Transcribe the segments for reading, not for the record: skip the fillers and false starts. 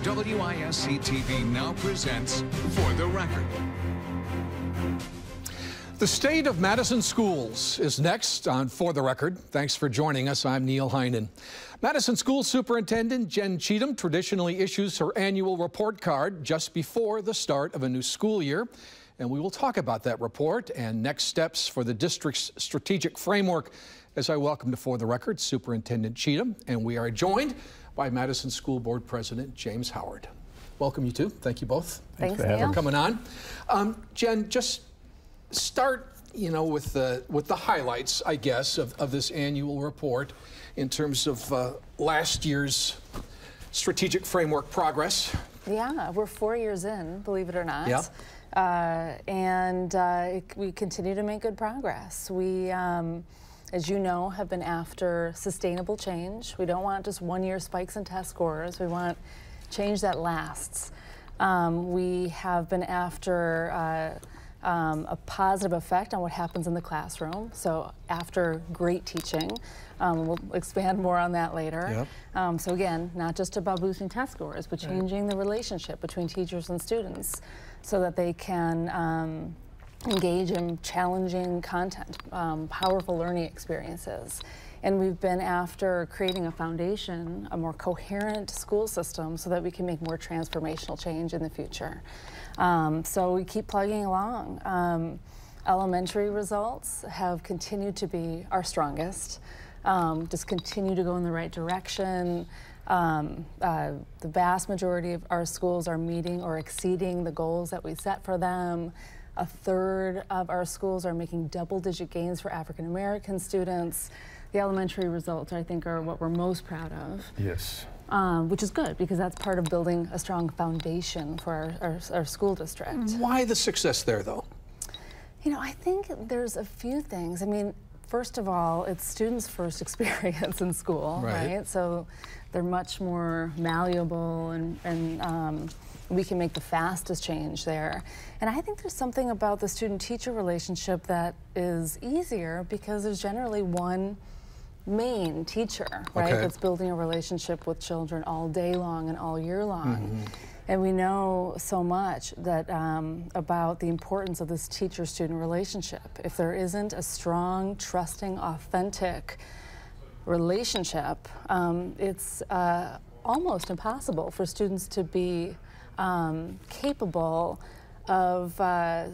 WISC TV now presents For the Record. The state of Madison schools is next on For the Record. Thanks for joining us. I'm Neil Heinen. Madison School Superintendent Jen Cheatham traditionally issues her annual report card just before the start of a new school year. And we will talk about that report and next steps for the district's strategic framework as I welcome to For the Record Superintendent Cheatham. And we are joined by Madison School Board President James Howard. Welcome, you two. Thank you both. Thanks for coming on. Jen, just start, with the highlights, I guess, of this annual report in terms of last year's strategic framework progress. Yeah, we're 4 years in, believe it or not. Yeah. We continue to make good progress. We, as you know, have been after sustainable change. We don't want just one-year spikes in test scores. We want change that lasts. We have been after a positive effect on what happens in the classroom. So after great teaching, we'll expand more on that later. Yep. So again, not just about boosting test scores, but changing the relationship between teachers and students so that they can engage in challenging content, powerful learning experiences. And we've been after creating a foundation, a more coherent school system so that we can make more transformational change in the future. So we keep plugging along. Elementary results have continued to be our strongest, just continue to go in the right direction. The vast majority of our schools are meeting or exceeding the goals that we set for them. A third of our schools are making double-digit gains for African American students. The elementary results, I think, are what we're most proud of. Yes. Which is good, because that's part of building a strong foundation for our school district. Why the success there, though? I think there's a few things. I mean, first of all, it's students' first experience in school, right? So they're much more malleable, and we can make the fastest change there. And I think there's something about the student-teacher relationship that is easier because there's generally one main teacher, right, that's building a relationship with children all day long and all year long. And we know so much that about the importance of this teacher-student relationship. If there isn't a strong, trusting, authentic relationship, it's almost impossible for students to be capable of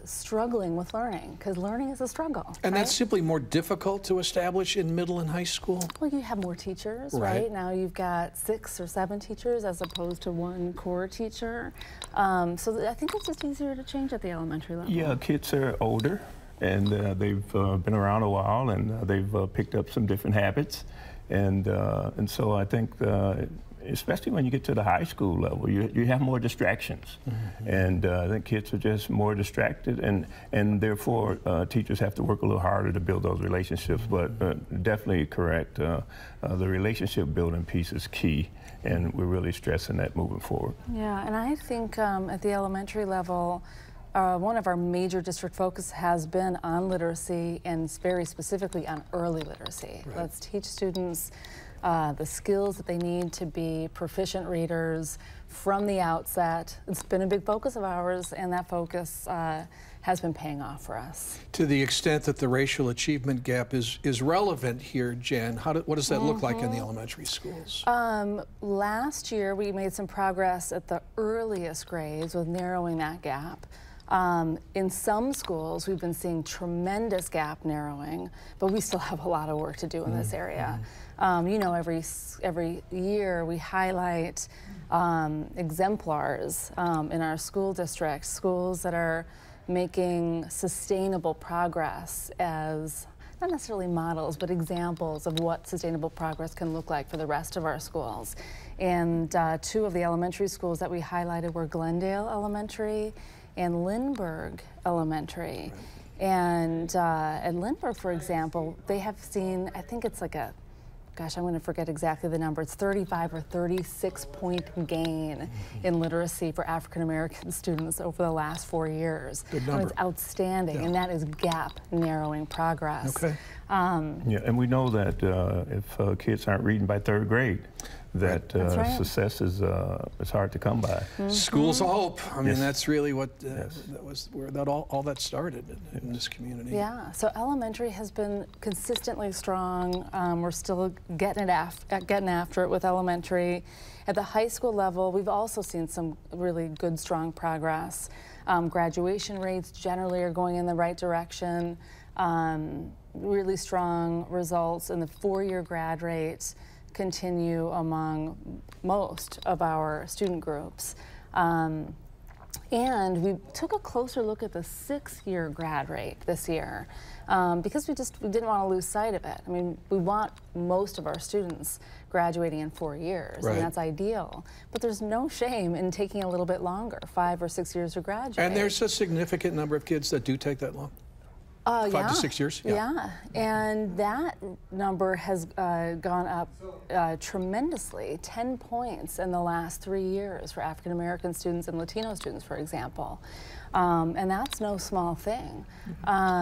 struggling with learning, because learning is a struggle. And that's simply more difficult to establish in middle and high school? Well, you have more teachers, right? Now you've got 6 or 7 teachers as opposed to one core teacher. So I think it's just easier to change at the elementary level. Yeah, kids are older, and they've been around a while, and they've picked up some different habits. And so I think especially when you get to the high school level, you have more distractions. And I think kids are just more distracted, and therefore teachers have to work a little harder to build those relationships. But definitely correct, the relationship building piece is key, and we're really stressing that moving forward. Yeah, and I think at the elementary level, one of our major district focus has been on literacy, and very specifically on early literacy. Let's teach students the skills that they need to be proficient readers from the outset. It's been a big focus of ours, and that focus has been paying off for us. To the extent that the racial achievement gap is relevant here, Jen, what does that look like in the elementary schools? Last year, we made some progress at the earliest grades with narrowing that gap. In some schools, we've been seeing tremendous gap narrowing, but we still have a lot of work to do in this area. Every year we highlight exemplars in our school district, schools that are making sustainable progress as not necessarily models, but examples of what sustainable progress can look like for the rest of our schools. And 2 of the elementary schools that we highlighted were Glendale Elementary and Lindbergh Elementary. And at Lindbergh, for example, they have seen, I think it's like a, gosh, I'm going to forget exactly the number. It's 35 or 36 point gain in literacy for African American students over the last 4 years. Good number. It's outstanding, and that is gap narrowing progress. Okay. Yeah, and we know that if kids aren't reading by 3rd grade, that right. success is hard to come by. Schools of hope. I mean, Yes. that's really what that was where that all that started in this community. Yeah. So elementary has been consistently strong. We're still getting after it with elementary. At the high school level, we've also seen some really good, strong progress. Graduation rates generally are going in the right direction. Really strong results in the four-year grad rates continue among most of our student groups. And we took a closer look at the six-year grad rate this year because we didn't want to lose sight of it. I mean, we want most of our students graduating in 4 years, right. and that's ideal. But there's no shame in taking a little bit longer, 5 or 6 years to graduate. And there's a significant number of kids that do take that long. 5 to 6 years? Yeah, and that number has gone up tremendously, 10 points in the last 3 years for African American students and Latino students, for example. And that's no small thing.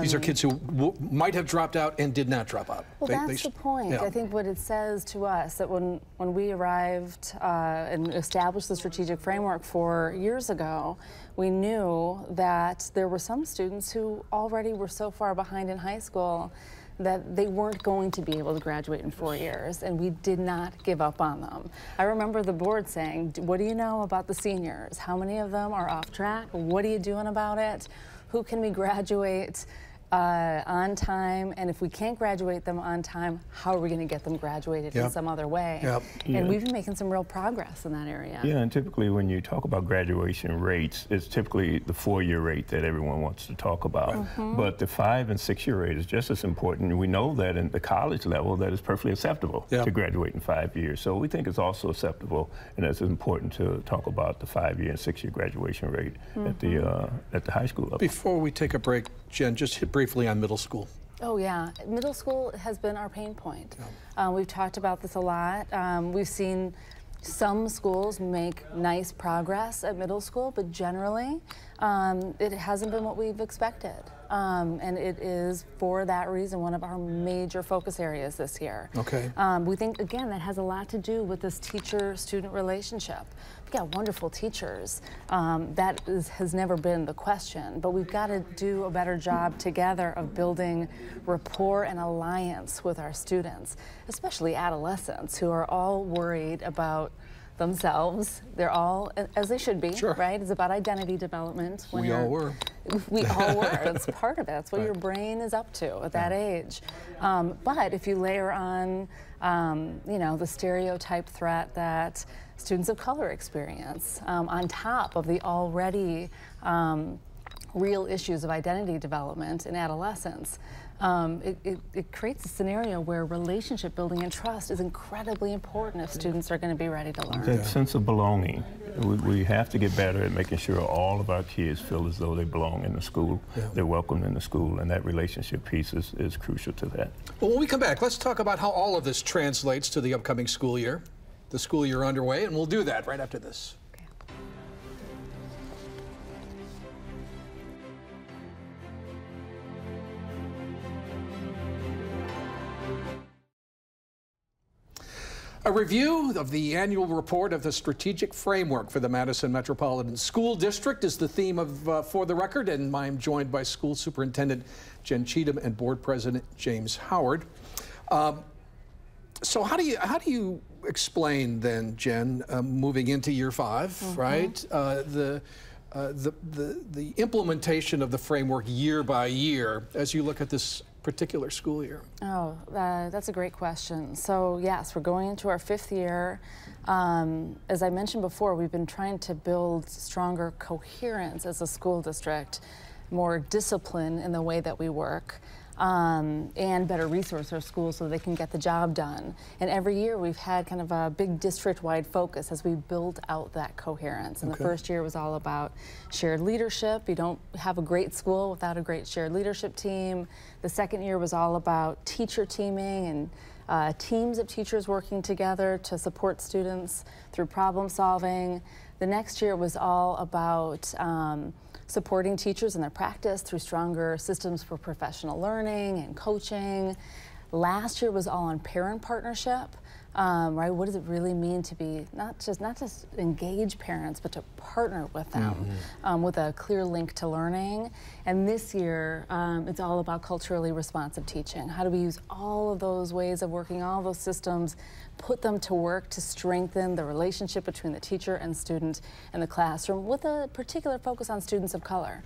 These are kids who might have dropped out and did not drop out. Well, that's the point. Yeah. I think what it says to us that when we arrived and established the strategic framework 4 years ago, we knew that there were some students who already were so far behind in high school that they weren't going to be able to graduate in 4 years, and we did not give up on them. I remember the board saying, what do you know about the seniors? How many of them are off track? What are you doing about it? Who can we graduate on time? And if we can't graduate them on time, how are we going to get them graduated in some other way? And we've been making some real progress in that area. Yeah, and typically when you talk about graduation rates, it's typically the 4-year rate that everyone wants to talk about. But the 5- and 6-year rate is just as important. And we know that in the college level that it's perfectly acceptable to graduate in 5 years. So we think it's also acceptable, and it's important to talk about the 5-year and 6-year graduation rate at the high school level. Before we take a break, Jen, just hit briefly on middle school. Oh yeah, middle school has been our pain point. We've talked about this a lot. We've seen some schools make nice progress at middle school, but generally it hasn't been what we've expected. And it is, for that reason, one of our major focus areas this year. Okay. We think, again, that has a lot to do with this teacher-student relationship. We've got wonderful teachers. Has never been the question, but we've got to do a better job together of building rapport and alliance with our students, especially adolescents who are all worried about themselves. They're all, as they should be, right? It's about identity development. We all were. We all were. That's part of it. That's what your brain is up to at that age. But if you layer on, you know, the stereotype threat that students of color experience on top of the already real issues of identity development in adolescence, it creates a scenario where relationship building and trust is incredibly important if students are going to be ready to learn. That sense of belonging. We have to get better at making sure all of our kids feel as though they belong in the school, they're welcome in the school, and that relationship piece is crucial to that. Well, when we come back, let's talk about how all of this translates to the upcoming school year, the school year underway, and we'll do that right after this. A review of the annual report of the strategic framework for the Madison Metropolitan School District is the theme of For the Record, and I'm joined by School Superintendent Jen Cheatham and Board President James Howard. So how do you explain then, Jen, moving into year 5, right? The implementation of the framework year by year as you look at this particular school year? Oh, that's a great question. So yes, we're going into our 5th year. As I mentioned before, we've been trying to build stronger coherence as a school district, more discipline in the way that we work, and better resource our schools so they can get the job done. And every year we've had kind of a big district-wide focus as we build out that coherence. And the first year was all about shared leadership. You don't have a great school without a great shared leadership team. The second year was all about teacher teaming and teams of teachers working together to support students through problem solving. The next year was all about supporting teachers in their practice through stronger systems for professional learning and coaching. Last year was all on parent partnership. right? What does it really mean to be not just engage parents, but to partner with them with a clear link to learning? And this year, it's all about culturally responsive teaching. How do we use all of those ways of working, all those systems, put them to work to strengthen the relationship between the teacher and student in the classroom, with a particular focus on students of color.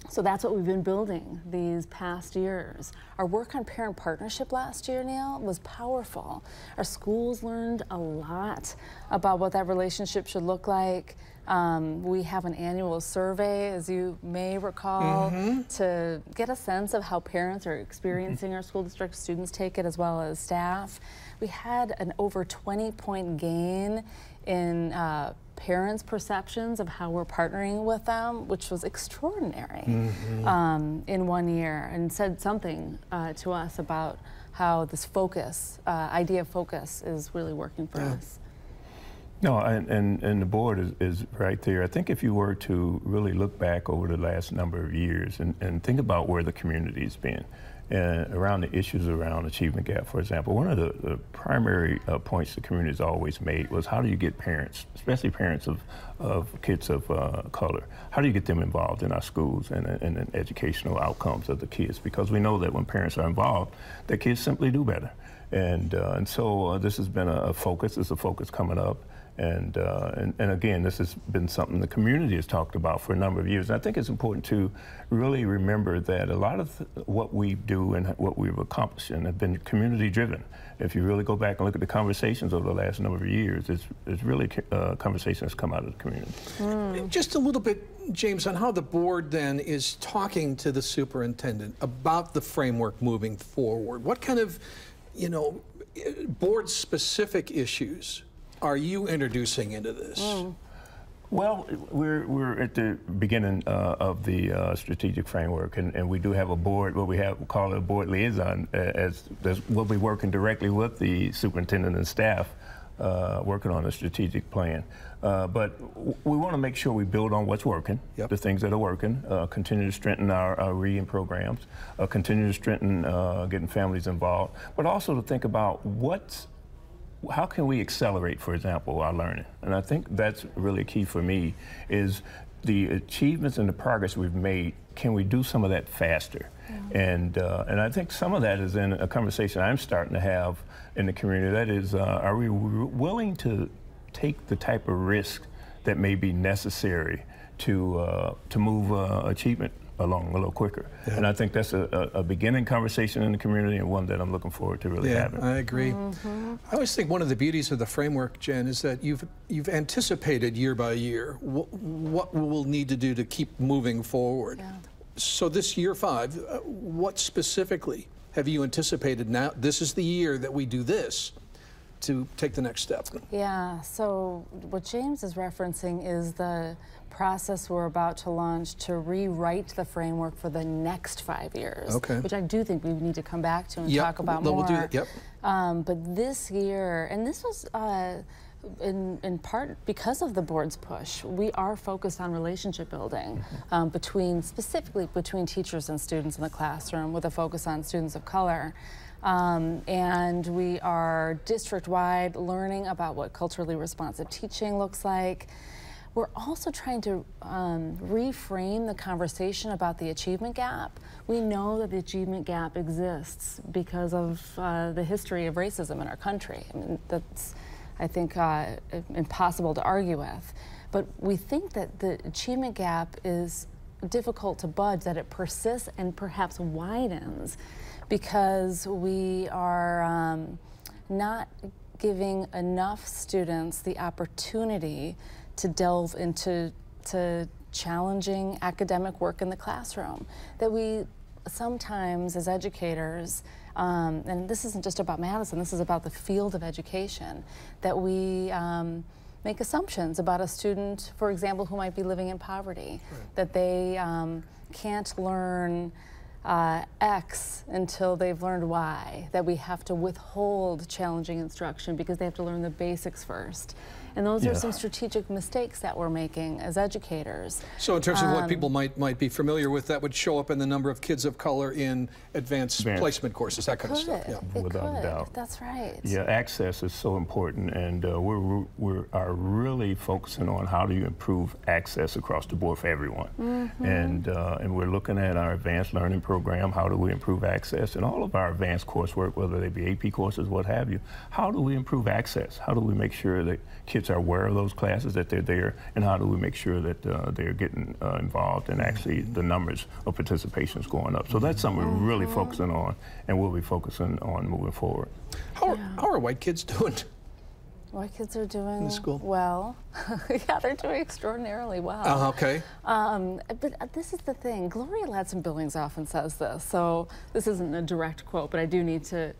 So that's what we've been building these past years. Our work on parent partnership last year, Neil, was powerful. Our schools learned a lot about what that relationship should look like. We have an annual survey, as you may recall, to get a sense of how parents are experiencing our school district. Students take it as well as staff. We had an over 20-point gain in parents' perceptions of how we're partnering with them, which was extraordinary in 1 year, and said something to us about how this focus, idea of focus, is really working for us. No, and the board is right there. I think if you were to really look back over the last number of years and think about where the community's been, around the issues around achievement gap, for example, one of the primary points the community has always made was, how do you get parents, especially parents of kids of color, how do you get them involved in our schools and in educational outcomes of the kids? Because we know that when parents are involved, the kids simply do better. And so this has been a focus. There's a focus coming up. And again, this has been something the community has talked about for a number of years. And I think it's important to really remember that a lot of what we do and what we've accomplished have been community driven. If you really go back and look at the conversations over the last number of years, it's really conversations that's come out of the community. Just a little bit, James, on how the board then is talking to the superintendent about the framework moving forward. What kind of, board-specific issues are you introducing into this? Well, we're at the beginning of the strategic framework, and we do have a board, what we call a board liaison, as we'll be working directly with the superintendent and staff, working on a strategic plan. But we want to make sure we build on what's working, the things that are working, continue to strengthen our reading programs, continue to strengthen getting families involved, but also to think about how can we accelerate, for example, our learning? And I think that's really key for me, is the achievements and the progress we've made, can we do some of that faster? And I think some of that is in a conversation I'm starting to have in the community. That is, are we willing to take the type of risk that may be necessary to move achievement along a little quicker? And I think that's a beginning conversation in the community, and one that I'm looking forward to really having. I agree. I always think one of the beauties of the framework, Jen, is that you've anticipated year by year what we'll need to do to keep moving forward. So this year 5, what specifically have you anticipated now? This is the year that we do this to take the next step. Yeah, so what James is referencing is the process we're about to launch to rewrite the framework for the next 5 years, which I do think we need to come back to and talk about more. We'll do that. But this year, and this was in part because of the board's push, we are focused on relationship building specifically between teachers and students in the classroom, with a focus on students of color. And we are district-wide learning about what culturally responsive teaching looks like. We're also trying to reframe the conversation about the achievement gap. We know that the achievement gap exists because of the history of racism in our country. I mean, that's, I think, impossible to argue with. But we think that the achievement gap is difficult to budge, that it persists and perhaps widens, because we are not giving enough students the opportunity to delve into challenging academic work in the classroom. That we sometimes, as educators, and this isn't just about Madison, this is about the field of education, that we make assumptions about a student, for example, who might be living in poverty, that they can't learn X until they've learned Y, that we have to withhold challenging instruction because they have to learn the basics first. And those are some strategic mistakes that we're making as educators. So in terms of what people might be familiar with, that would show up in the number of kids of color in advanced placement courses, that kind of stuff. Yeah. Without a doubt. That's right. Yeah, access is so important, and we are really focusing on how do you improve access across the board for everyone. And we're looking at our advanced learning program, how do we improve access, and all of our advanced coursework, whether they be AP courses, what have you, how do we improve access? How do we make sure that kids are aware of those classes, that they're there, and how do we make sure that they're getting involved, and actually the numbers of participation is going up. So that's something we're really focusing on, and we'll be focusing on moving forward. How are white kids doing? White kids are doing in the school well. Yeah, they're doing extraordinarily well. Okay. But this is the thing. Gloria Ladson-Billings often says this, so this isn't a direct quote, but I do need to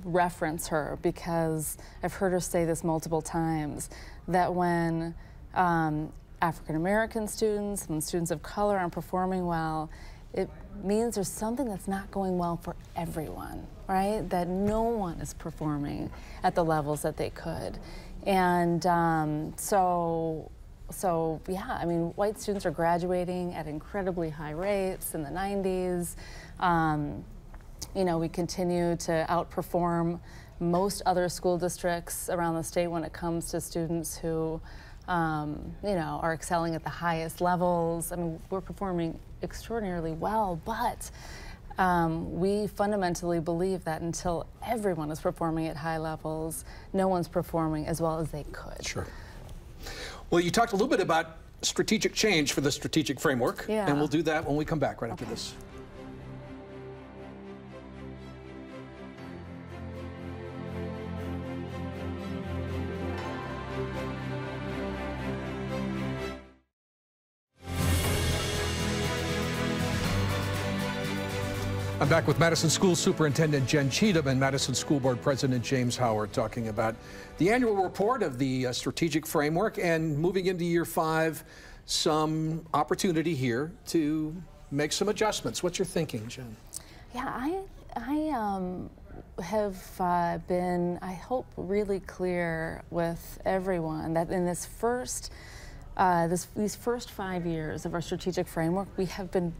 reference her because I've heard her say this multiple times, that when African American students, when students of color aren't performing well, it means there's something that's not going well for everyone, right? That no one is performing at the levels that they could. And so yeah, I mean, white students are graduating at incredibly high rates in the 90s. You know, we continue to outperform most other school districts around the state when it comes to students who, you know, are excelling at the highest levels. I mean, we're performing extraordinarily well, but we fundamentally believe that until everyone is performing at high levels, no one's performing as well as they could. Sure. Well, you talked a little bit about strategic change for the strategic framework, and we'll do that when we come back right after this. I'm back with Madison School Superintendent Jen Cheatham and Madison School Board President James Howard talking about the annual report of the strategic framework, and moving into year 5, some opportunity here to make some adjustments. What's your thinking, Jen? Yeah, I have been, I hope, really clear with everyone that in this first, these first 5 years of our strategic framework, we have been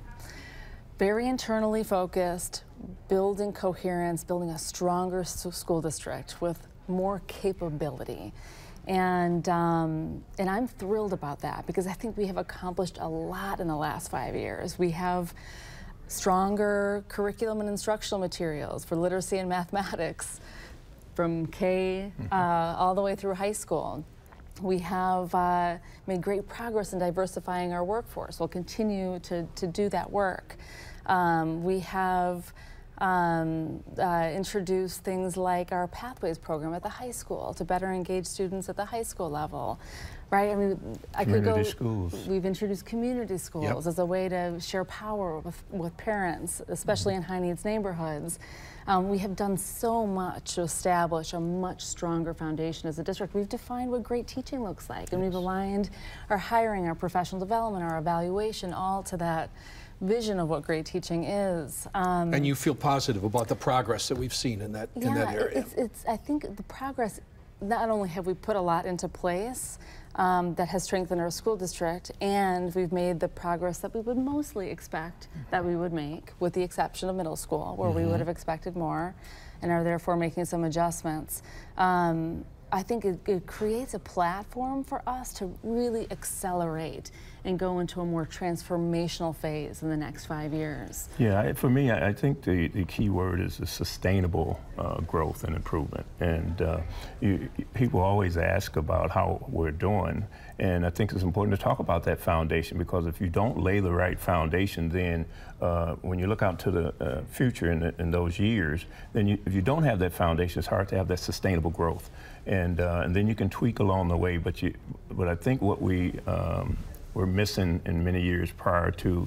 very internally focused, building coherence, building a stronger school district with more capability. And I'm thrilled about that because I think we have accomplished a lot in the last 5 years. We have stronger curriculum and instructional materials for literacy and mathematics from K all the way through high school. We have made great progress in diversifying our workforce. We'll continue to do that work. We have introduced things like our Pathways program at the high school to better engage students at the high school level, right? I mean, I could go. Schools. We've introduced community schools as a way to share power with parents, especially in high needs neighborhoods. We have done so much to establish a much stronger foundation as a district. We've defined what great teaching looks like, and we've aligned our hiring, our professional development, our evaluation, all to that vision of what great teaching is. And you feel positive about the progress that we've seen in that area? I think the progress, not only have we put a lot into place that has strengthened our school district, and we've made the progress that we would mostly expect that we would make, with the exception of middle school, where we would have expected more, and are therefore making some adjustments. I think it creates a platform for us to really accelerate and go into a more transformational phase in the next 5 years. Yeah, for me, I think the key word is the sustainable growth and improvement. And people always ask about how we're doing, and I think it's important to talk about that foundation, because if you don't lay the right foundation, then when you look out to the future in those years, then if you don't have that foundation, it's hard to have that sustainable growth. And then you can tweak along the way, but I think what we were missing in many years prior to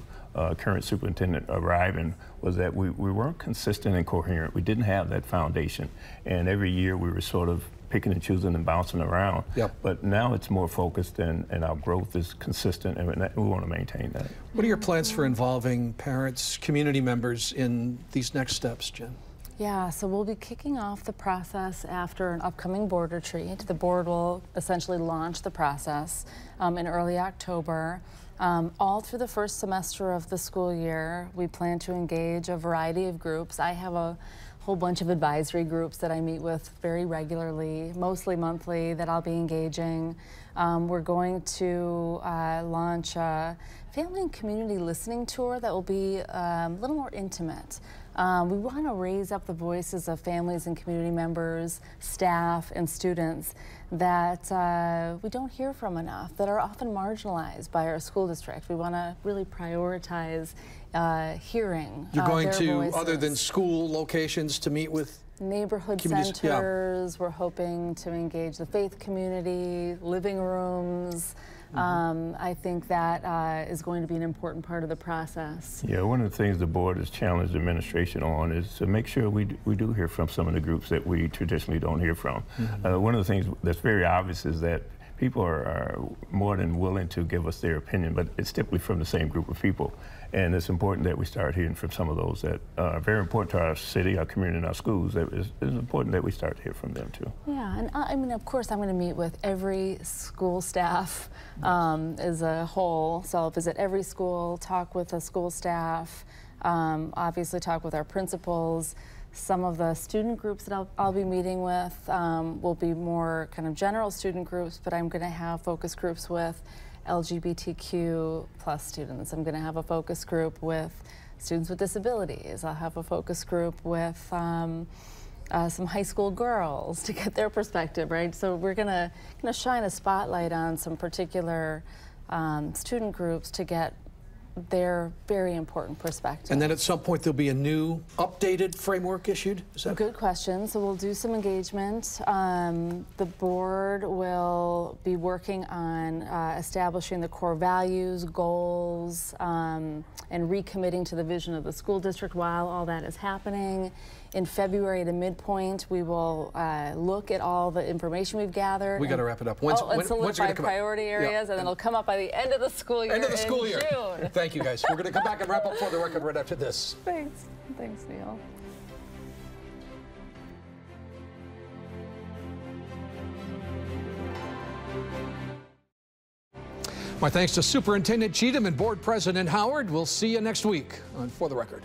current superintendent arriving was that we weren't consistent and coherent. We didn't have that foundation, and every year we were sort of picking and choosing and bouncing around. Yep. But now it's more focused, and our growth is consistent, and we want to maintain that. What are your plans for involving parents, community members in these next steps, Jen? Yeah, so we'll be kicking off the process after an upcoming board retreat. The board will essentially launch the process in early October. All through the first semester of the school year, we plan to engage a variety of groups. I have a whole bunch of advisory groups that I meet with very regularly, mostly monthly, that I'll be engaging. We're going to launch a family and community listening tour that will be a little more intimate. We want to raise up the voices of families and community members, staff, and students that we don't hear from enough, that are often marginalized by our school district. We want to really prioritize hearing You're going their to, voices. other than school locations, to meet with Neighborhood communities? centers. We're hoping to engage the faith community, living rooms. I think that is going to be an important part of the process. Yeah, one of the things the board has challenged the administration on is to make sure we do hear from some of the groups that we traditionally don't hear from. One of the things that's very obvious is that people are more than willing to give us their opinion, but it's typically from the same group of people. And it's important that we start hearing from some of those that are very important to our city, our community, and our schools. It's important that we start to hear from them too. Yeah, and I mean, of course, I'm going to meet with every school staff as a whole. So I'll visit every school, talk with the school staff, obviously talk with our principals. Some of the student groups that I'll be meeting with will be more kind of general student groups, but I'm going to have focus groups with LGBTQ plus students. I'm going to have a focus group with students with disabilities. I'll have a focus group with some high school girls to get their perspective, right? So we're going to shine a spotlight on some particular student groups to get their very important perspective. And then at some point there'll be a new updated framework issued? Is that good question. So we'll do some engagement. The board will be working on establishing the core values, goals, and recommitting to the vision of the school district while all that is happening. In February, at a midpoint, we will look at all the information we've gathered. We got to wrap it up. And solidify priority areas, and then it'll come up by the end of the school year. End of the school year. June. Thank you, guys. We're going to come back and wrap up For the Record right after this. Thanks. Thanks, Neil. My thanks to Superintendent Cheatham and Board President Howard. We'll see you next week on For the Record.